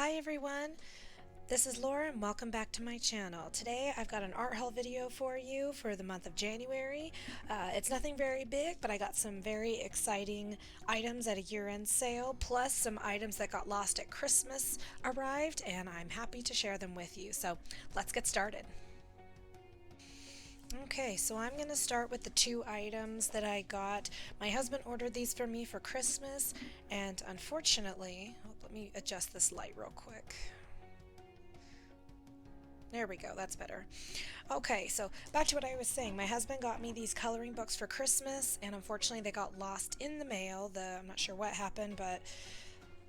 Hi everyone, this is Laura and welcome back to my channel. Today I've got an art haul video for you for the month of January. It's nothing very big, but I got some very exciting items at a year-end sale, plus some items that got lost at Christmas arrived, and I'm happy to share them with you. So let's get started. Okay, so I'm going to start with the two items that I got. My husband ordered these for me for Christmas, and unfortunately, let me adjust this light real quick. There we go, that's better. Okay, so back to what I was saying. My husband got me these coloring books for Christmas, and unfortunately they got lost in the mail. I'm not sure what happened, but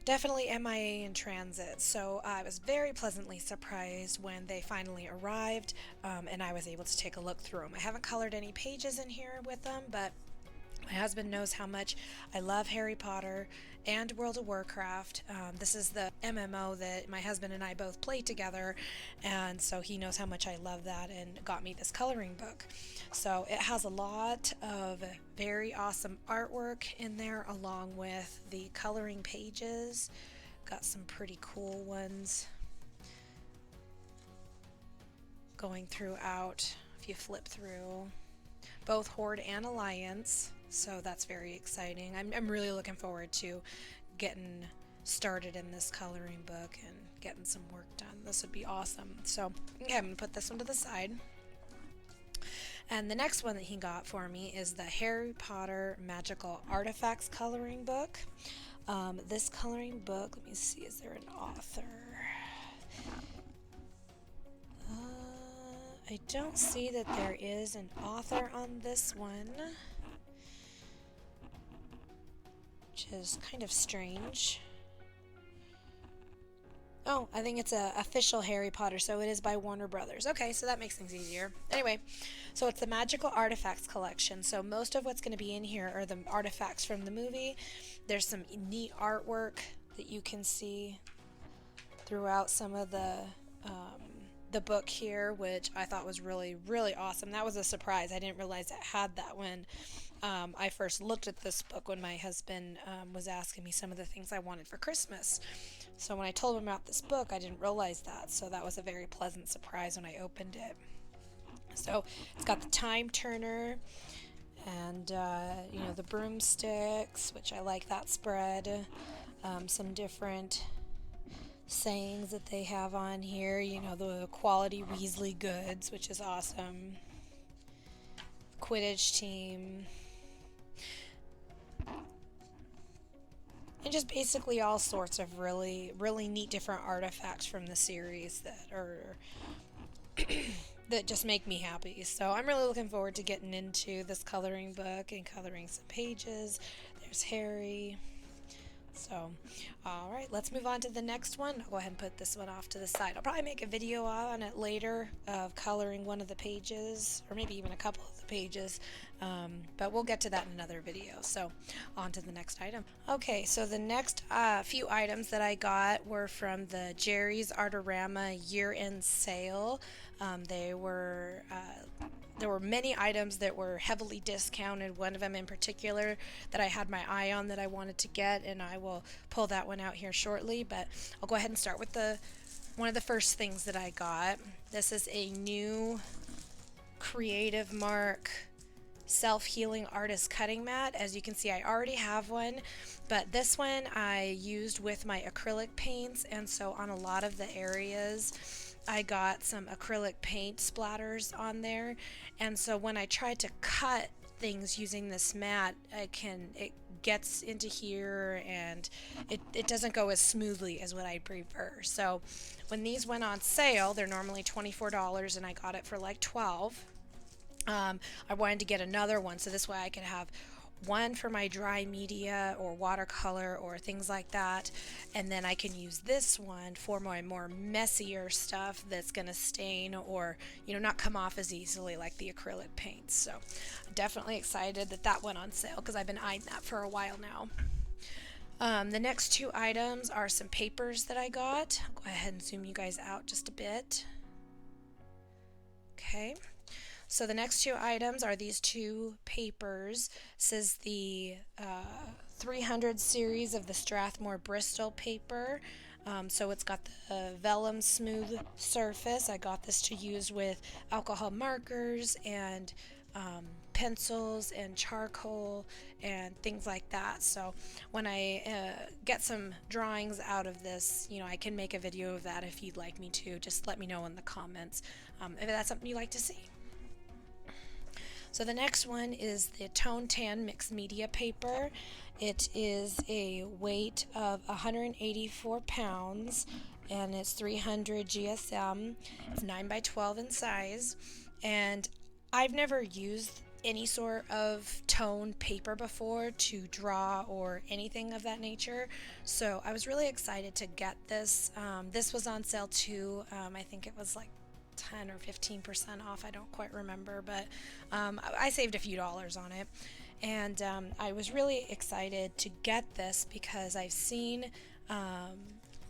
definitely MIA in transit. So I was very pleasantly surprised when they finally arrived, and I was able to take a look through them. I haven't colored any pages in here with them, but my husband knows how much I love Harry Potter and World of Warcraft. This is the MMO that my husband and I both play together, and so he knows how much I love that and got me this coloring book. So it has a lot of very awesome artwork in there along with the coloring pages. Got some pretty cool ones going throughout if you flip through. Both Horde and Alliance, so that's very exciting. I'm really looking forward to getting started in this coloring book and getting some work done. This would be awesome. So okay, I'm going to put this one to the side. And the next one that he got for me is the Harry Potter Magical Artifacts coloring book. This coloring book, let me see, is there an author? I don't see that there is an author on this one, which is kind of strange. Oh, I think it's a official Harry Potter, so it is by Warner Brothers. Okay, so that makes things easier. Anyway, so it's the Magical Artifacts collection. So most of what's going to be in here are the artifacts from the movie. There's some neat artwork that you can see throughout some of the book here, which I thought was really, really awesome. That was a surprise. I didn't realize it had that when I first looked at this book when my husband was asking me some of the things I wanted for Christmas. So when I told him about this book, I didn't realize that. So that was a very pleasant surprise when I opened it. So it's got the time turner and, the broomsticks, which I like that spread. Some different sayings that they have on here, the quality Weasley goods, which is awesome. Quidditch team. And just basically all sorts of really, really neat different artifacts from the series that are that just make me happy. So I'm really looking forward to getting into this coloring book and coloring some pages. There's Harry. So, alright, let's move on to the next one. I'll go ahead and put this one off to the side. I'll probably make a video on it later of coloring one of the pages, or maybe even a couple of the pages, but we'll get to that in another video. So, on to the next item. Okay, so the next few items that I got were from the Jerry's Artorama year-end sale. There were many items that were heavily discounted. One of them in particular that I had my eye on that I wanted to get, and I will pull that one out here shortly. But I'll go ahead and start with one of the first things that I got. This is a new Creative Mark self-healing artist cutting mat. As you can see, I already have one, but this one I used with my acrylic paints, and so on a lot of the areas I got some acrylic paint splatters on there, and so when I tried to cut things using this mat, it gets into here and it doesn't go as smoothly as what I prefer. So when these went on sale, they're normally $24 and I got it for like $12. I wanted to get another one so this way I could have one for my dry media or watercolor or things like that, and then I can use this one for my more messier stuff that's going to stain or not come off as easily like the acrylic paints. So definitely excited that went on sale because I've been eyeing that for a while now. The next two items are some papers that I got. I'll go ahead and zoom you guys out just a bit. Okay. So the next two items are these two papers. This is the 300 series of the Strathmore Bristol paper. So it's got the vellum smooth surface. I got this to use with alcohol markers and pencils and charcoal and things like that. So when I get some drawings out of this, I can make a video of that if you'd like me to. Just let me know in the comments if that's something you'd like to see. So the next one is the Tone Tan Mixed Media paper. It is a weight of 184 pounds and it's 300 GSM. It's 9 by 12 in size. And I've never used any sort of tone paper before to draw or anything of that nature. So I was really excited to get this. This was on sale too. I think it was like 10 or 15% off. I don't quite remember, but I saved a few dollars on it. And I was really excited to get this because I've seen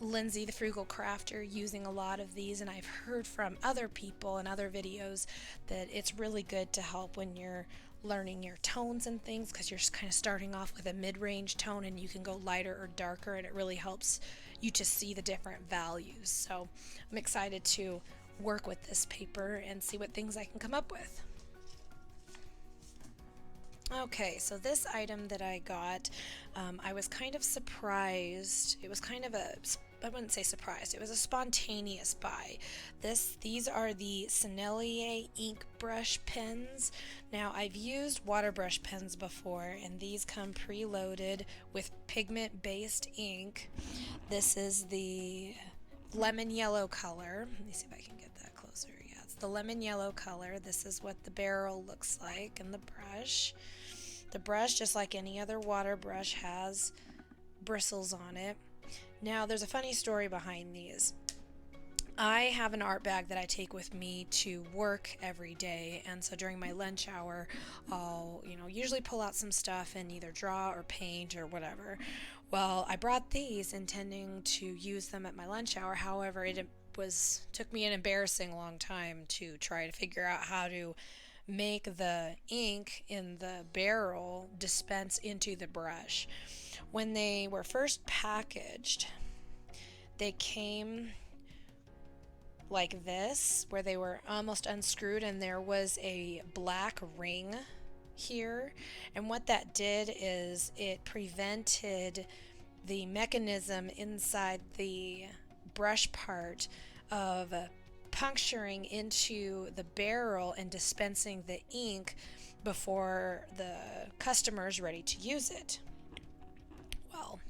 Lindsay, the Frugal Crafter, using a lot of these, and I've heard from other people in other videos that it's really good to help when you're learning your tones and things, because you're just kind of starting off with a mid-range tone and you can go lighter or darker, and it really helps you to see the different values. So I'm excited to work with this paper and see what things I can come up with. Okay, so this item that I got, I was kind of surprised. It was kind of I wouldn't say surprised, it was a spontaneous buy. These are the Sennelier ink brush pens. Now, I've used water brush pens before, and these come preloaded with pigment-based ink. This is the lemon yellow color. Let me see if I can get that closer. Yeah, it's the lemon yellow color. This is what the barrel looks like, and the brush. The brush, just like any other water brush, has bristles on it. Now, there's a funny story behind these. I have an art bag that I take with me to work every day, and so during my lunch hour, I'll, usually pull out some stuff and either draw or paint or whatever. Well, I brought these intending to use them at my lunch hour. However, took me an embarrassing long time to try to figure out how to make the ink in the barrel dispense into the brush. When they were first packaged, they came like this, where they were almost unscrewed, and there was a black ring here. And what that did is it prevented the mechanism inside the brush part of puncturing into the barrel and dispensing the ink before the customer is ready to use it. Well,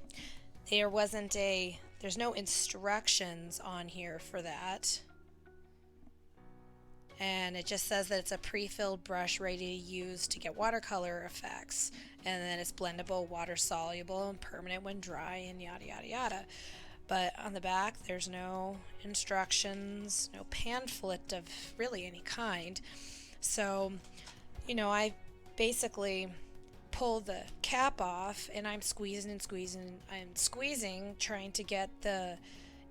there's no instructions on here for that. And it just says that it's a pre-filled brush ready to use to get watercolor effects, and then it's blendable, water soluble, and permanent when dry, and yada yada yada. But on the back there's no instructions, no pamphlet of really any kind. So I basically pull the cap off, and I'm squeezing and squeezing and squeezing, trying to get the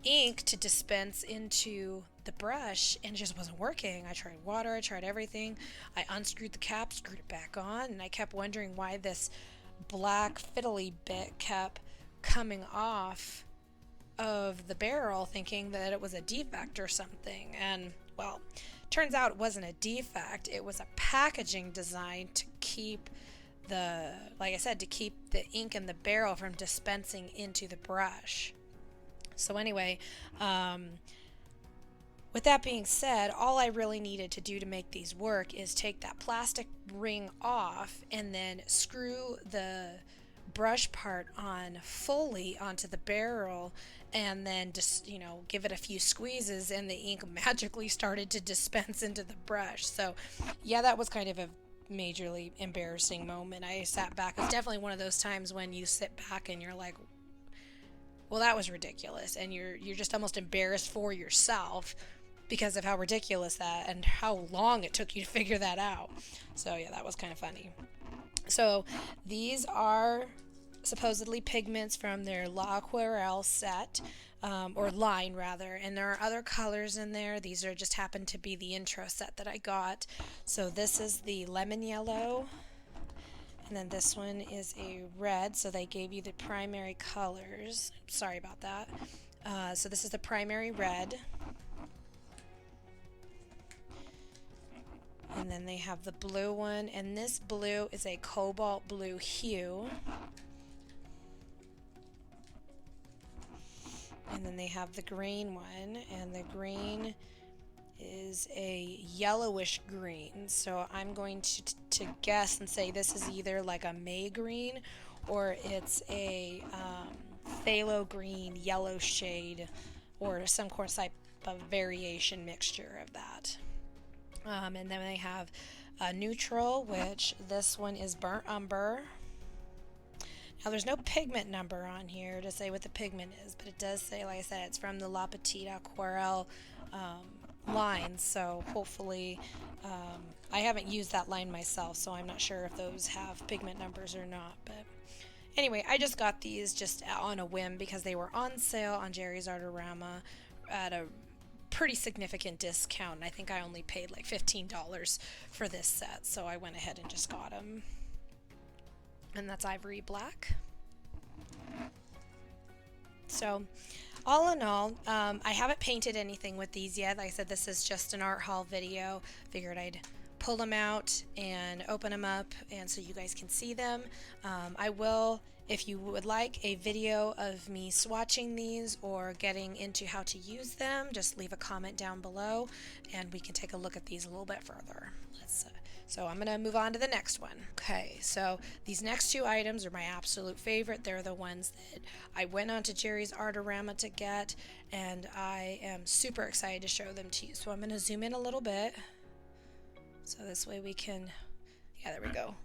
ink to dispense into the brush, and it just wasn't working. I tried water, I tried everything. I unscrewed the cap, screwed it back on, and I kept wondering why this black fiddly bit kept coming off of the barrel, thinking that it was a defect or something. And well, turns out it wasn't a defect. It was a packaging design to keep to keep the ink in the barrel from dispensing into the brush. So anyway, with that being said, all I really needed to do to make these work is take that plastic ring off and then screw the brush part on fully onto the barrel, and then just give it a few squeezes, and the ink magically started to dispense into the brush. So yeah, that was kind of a majorly embarrassing moment. I sat back. It's definitely one of those times when you sit back and you're like, well, that was ridiculous, and you're just almost embarrassed for yourself because of how ridiculous that and how long it took you to figure that out. So yeah, that was kind of funny. So these are supposedly pigments from their L'Aquarelle set, or line rather, and there are other colors in there. These are just happen to be the intro set that I got. So this is the lemon yellow, and then this one is a red, so they gave you the primary colors. Sorry about that. So this is the primary red. And then they have the blue one, and this blue is a cobalt blue hue. And then they have the green one, and the green is a yellowish green. So I'm going to guess and say this is either like a May green or it's a phthalo green yellow shade or some type of variation mixture of that. And then they have a neutral, which this one is burnt umber. Now there's no pigment number on here to say what the pigment is, but it does say, like I said, it's from the La Petite Aquarelle line, so hopefully I haven't used that line myself, so I'm not sure if those have pigment numbers or not. But anyway, I just got these just on a whim because they were on sale on Jerry's Artorama at a pretty significant discount. I think I only paid like $15 for this set, so I went ahead and just got them. And that's ivory black. So all in all, I haven't painted anything with these yet. Like I said, this is just an art haul video. Figured I'd pull them out and open them up and so you guys can see them. I will, if you would like a video of me swatching these or getting into how to use them, just leave a comment down below and we can take a look at these a little bit further. So I'm going to move on to the next one. Okay, so these next two items are my absolute favorite. They're the ones that I went on to Jerry's Artorama to get, and I am super excited to show them to you. So I'm going to zoom in a little bit. So this way we can, yeah, there we go.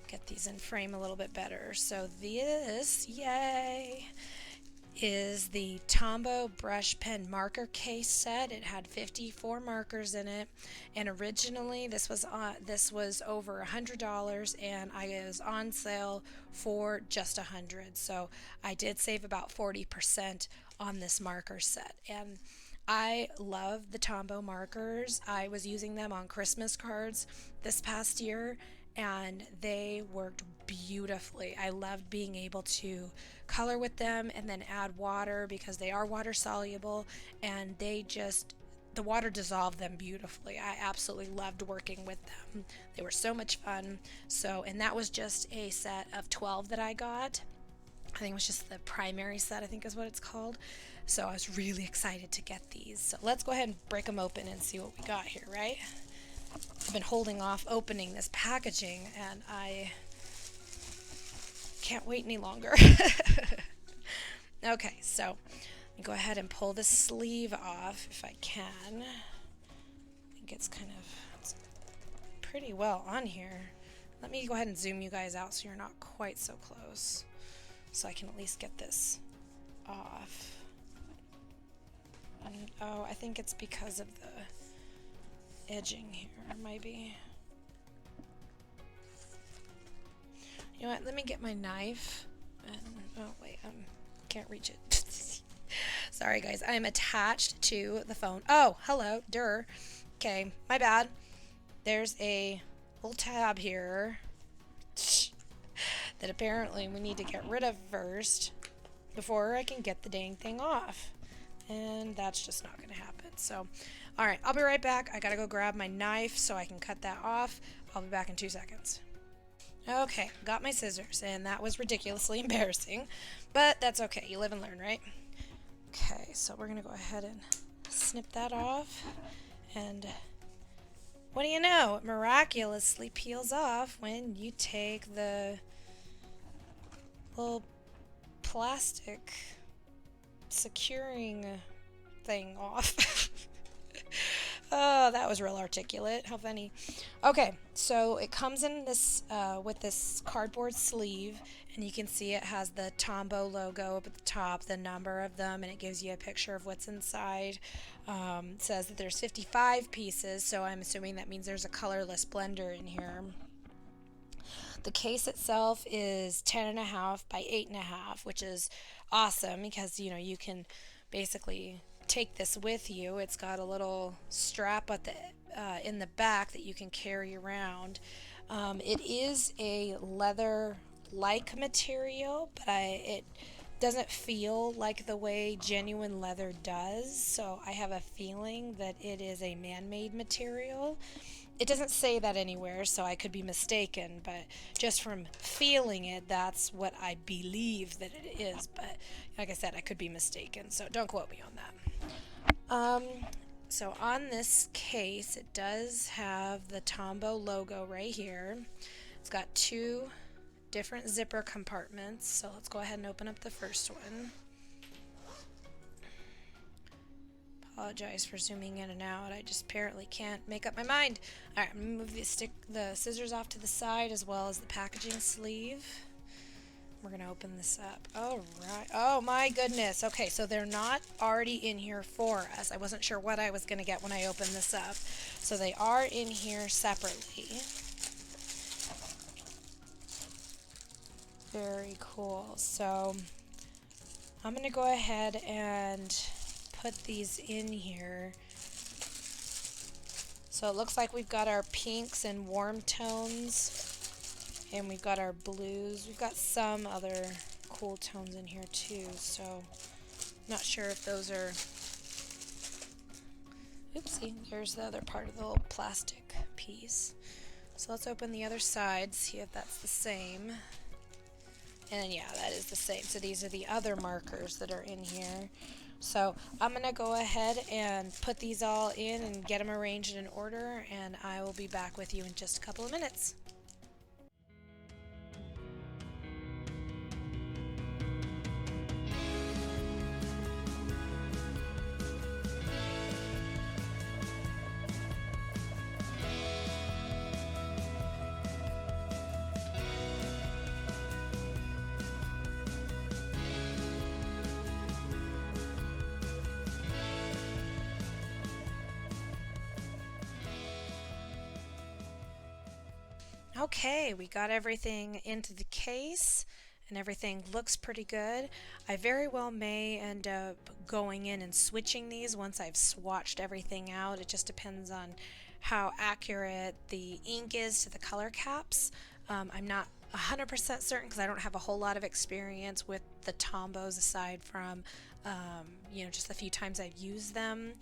Get these in frame a little bit better. So this, yay, is the Tombow brush pen marker case set. It had 54 markers in it, and originally this was over $100, and I was on sale for just $100. So I did save about 40% on this marker set, and I love the Tombow markers. I was using them on Christmas cards this past year, and they worked beautifully. I loved being able to color with them and then add water because they are water soluble, and the water dissolved them beautifully. I absolutely loved working with them. They were so much fun. So, and that was just a set of 12 that I got. I think it was just the primary set, I think is what it's called. So I was really excited to get these. So let's go ahead and break them open and see what we got here, right? I've been holding off opening this packaging and I can't wait any longer. Okay, so let me go ahead and pull the sleeve off if I can. I think it's it's pretty well on here. Let me go ahead and zoom you guys out so you're not quite so close, so I can at least get this off. And, oh, I think it's because of the edging here, maybe. You know what, let me get my knife. And, oh wait, can't reach it. Sorry guys, I'm attached to the phone. Oh, hello, Okay, my bad. There's a little tab here that apparently we need to get rid of first before I can get the dang thing off. And that's just not going to happen. So, alright, I'll be right back. I gotta go grab my knife so I can cut that off. I'll be back in 2 seconds. Okay, got my scissors, and that was ridiculously embarrassing, but that's okay. You live and learn, right? Okay, so we're going to go ahead and snip that off, and what do you know? It miraculously peels off when you take the little plastic securing thing off. Oh, that was real articulate. How funny. Okay, so it comes in this with this cardboard sleeve, and you can see it has the Tombow logo up at the top, the number of them, and it gives you a picture of what's inside. It says that there's 55 pieces, so I'm assuming that means there's a colorless blender in here. The case itself is 10.5 by 8.5, which is awesome because, you know, you can basically take this with you. It's got a little strap at the in the back that you can carry around. It is a leather-like material, but it Doesn't feel like the way genuine leather does, so I have a feeling that it is a man-made material. It doesn't say that anywhere, so I could be mistaken, but just from feeling it, that's what I believe that it is. But like I said, I could be mistaken, so don't quote me on that. So on this case, it does have the Tombow logo right here. It's got two different zipper compartments, so let's go ahead and open up the first one. Apologize for zooming in and out. I just apparently can't make up my mind. Alright, I'm going to move the scissors off to the side as well as the packaging sleeve. We're going to open this up. Alright. Oh my goodness. Okay, so they're not already in here for us. I wasn't sure what I was going to get when I opened this up. So they are in here separately. Very cool. So I'm going to go ahead and put these in here. So it looks like we've got our pinks and warm tones, and we've got our blues. We've got some other cool tones in here too, so not sure if those are... Oopsie, there's the other part of the little plastic piece. So let's open the other side, see if that's the same. And yeah, that is the same. So these are the other markers that are in here. So I'm going to go ahead and put these all in and get them arranged in order, and I will be back with you in just a couple of minutes. Okay, we got everything into the case and everything looks pretty good. I very well may end up going in and switching these once I've swatched everything out. It just depends on how accurate the ink is to the color caps. I'm not 100% certain because I don't have a whole lot of experience with the Tombows aside from just the few times I've used them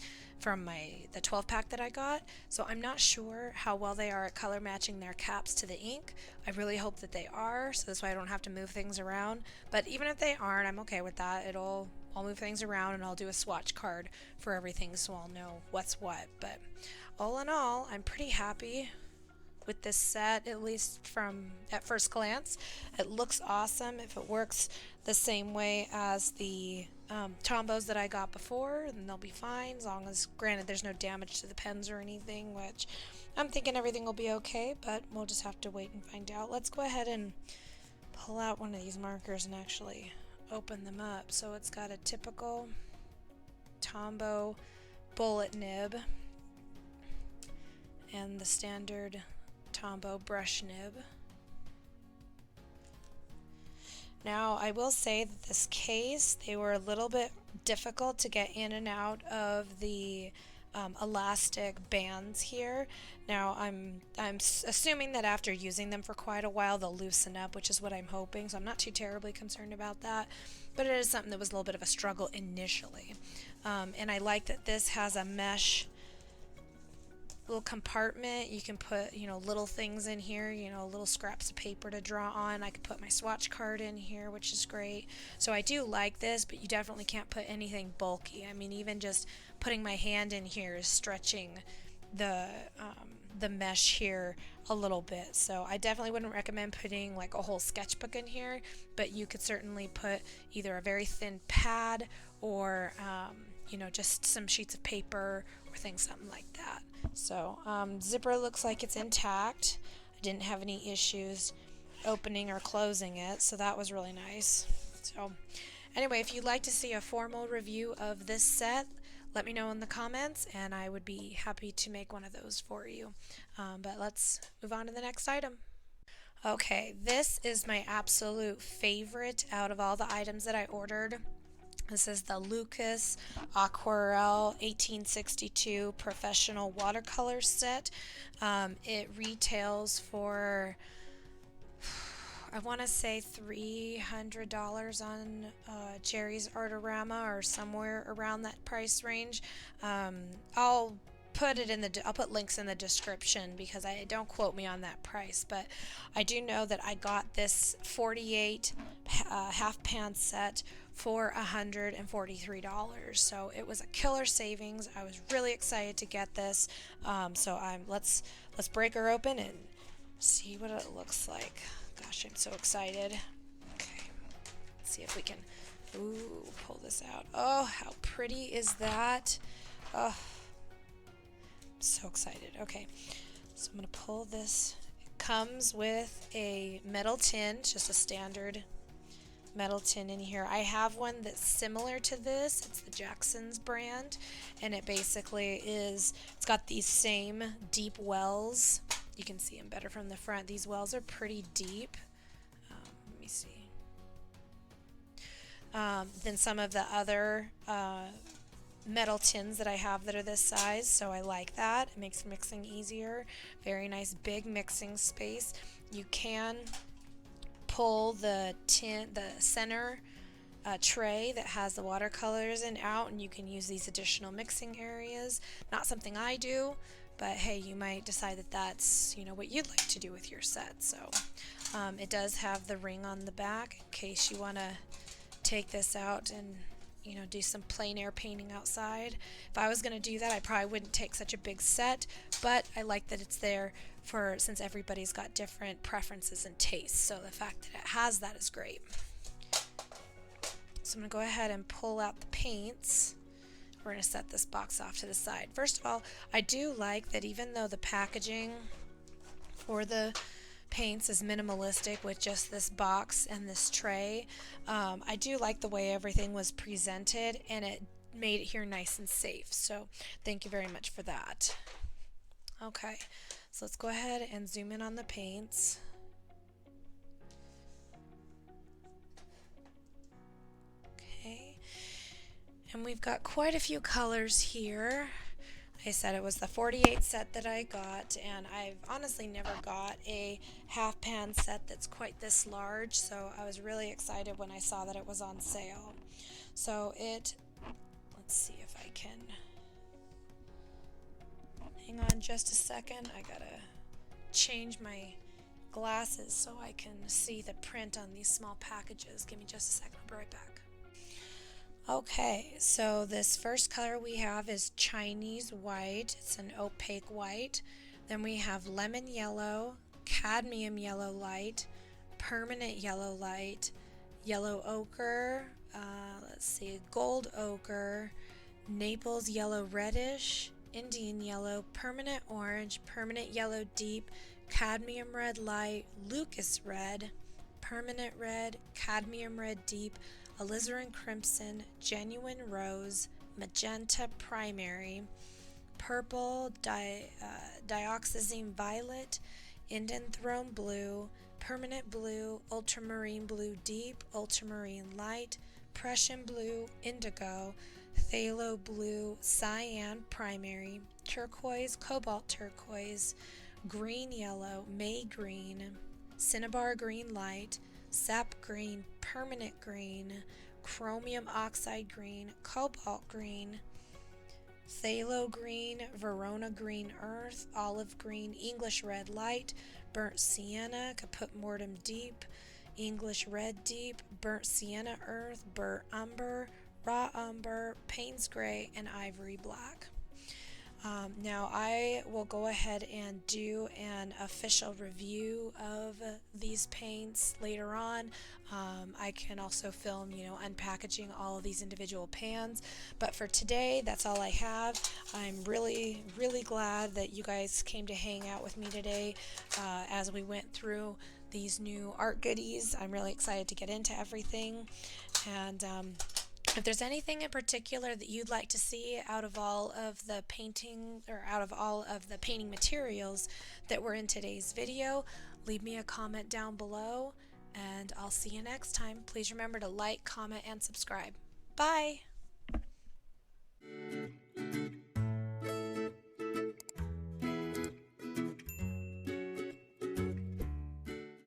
from the 12 pack that I got. So I'm not sure how well they are at color matching their caps to the ink. I really hope that they are, so this way I don't have to move things around. But even if they aren't, I'm okay with that. I'll move things around and I'll do a swatch card for everything so I'll know what's what. But all in all, I'm pretty happy with this set, at least from at first glance. It looks awesome. If it works the same way as the Tombows that I got before, then they'll be fine, as long as, granted, there's no damage to the pens or anything, which I'm thinking everything will be okay, but we'll just have to wait and find out. Let's go ahead and pull out one of these markers and actually open them up. So it's got a typical Tombow bullet nib and the standard Tombow brush nib. Now I will say that this case, they were a little bit difficult to get in and out of the elastic bands here. Now I'm assuming that after using them for quite a while they'll loosen up, which is what I'm hoping, so I'm not too terribly concerned about that, but it is something that was a little bit of a struggle initially. And I like that this has a mesh little compartment. You can put little things in here, little scraps of paper to draw on. I could put my swatch card in here, which is great. So I do like this, but you definitely can't put anything bulky. I mean, even just putting my hand in here is stretching the mesh here a little bit. So I definitely wouldn't recommend putting like a whole sketchbook in here, but you could certainly put either a very thin pad or just some sheets of paper or something like that. So zipper looks like it's intact. I didn't have any issues opening or closing it, so that was really nice. So anyway, if you'd like to see a formal review of this set, let me know in the comments and I would be happy to make one of those for you. But let's move on to the next item. Okay, this is my absolute favorite out of all the items that I ordered. This is the Lucas Aquarelle 1862 Professional Watercolor Set. It retails for I want to say $300 on Jerry's Artorama or somewhere around that price range. I'll I'll put links in the description because I don't quote me on that price, but I do know that I got this 48 half pan set for $143. So it was a killer savings. I was really excited to get this. Let's break her open and see what it looks like. Gosh, I'm so excited. Okay, let's see if we can pull this out. Oh, how pretty is that? Oh, so excited. Okay, so I'm gonna pull this. It comes with a metal tin, just a standard metal tin in here. I have one that's similar to this. It's the Jackson's brand, and it basically it's got these same deep wells. You can see them better from the front. These wells are pretty deep. Let me see. Than some of the other metal tins that I have that are this size, so I like that. It makes mixing easier. Very nice big mixing space. You can pull the center tray that has the watercolors in out, and you can use these additional mixing areas. Not something I do, but hey, you might decide that that's what you'd like to do with your set. So it does have the ring on the back in case you want to take this out and do some plein air painting outside. If I was going to do that, I probably wouldn't take such a big set, but I like that it's there since everybody's got different preferences and tastes, so the fact that it has that is great. So I'm going to go ahead and pull out the paints. We're going to set this box off to the side. First of all, I do like that even though the packaging for the paints is minimalistic with just this box and this tray, I do like the way everything was presented, and it made it here nice and safe. So thank you very much for that. Okay, so let's go ahead and zoom in on the paints. Okay, and we've got quite a few colors here. I said it was the 48 set that I got, and I've honestly never got a half pan set that's quite this large, so I was really excited when I saw that it was on sale. So let's see if I can, hang on just a second, I gotta change my glasses so I can see the print on these small packages. Give me just a second, I'll be right back. Okay, so this first color we have is Chinese white. It's an opaque white. Then we have lemon yellow, cadmium yellow light, permanent yellow light, yellow ochre, let's see, gold ochre, Naples yellow reddish, Indian yellow, permanent orange, permanent yellow deep, cadmium red light, Lucas red, permanent red, cadmium red deep, alizarin crimson, genuine rose, magenta primary, purple, dioxazine violet, Indian throne blue, permanent blue, ultramarine blue deep, ultramarine light, Prussian blue, indigo, phthalo blue, cyan primary, turquoise, cobalt turquoise, green yellow, May green, cinnabar green light, sap green, permanent green, chromium oxide green, cobalt green, phthalo green, Verona green earth, olive green, English red light, burnt sienna, caput mortem deep, English red deep, burnt sienna earth, burnt umber, raw umber, Payne's gray, and ivory black. Now I will go ahead and do an official review of these paints later on. I can also film, unpackaging all of these individual pans. But for today, that's all I have. I'm really, really glad that you guys came to hang out with me today as we went through these new art goodies. I'm really excited to get into everything. And if there's anything in particular that you'd like to see out of all of the painting or out of all of the painting materials that were in today's video, leave me a comment down below, and I'll see you next time. Please remember to like, comment, and subscribe. Bye!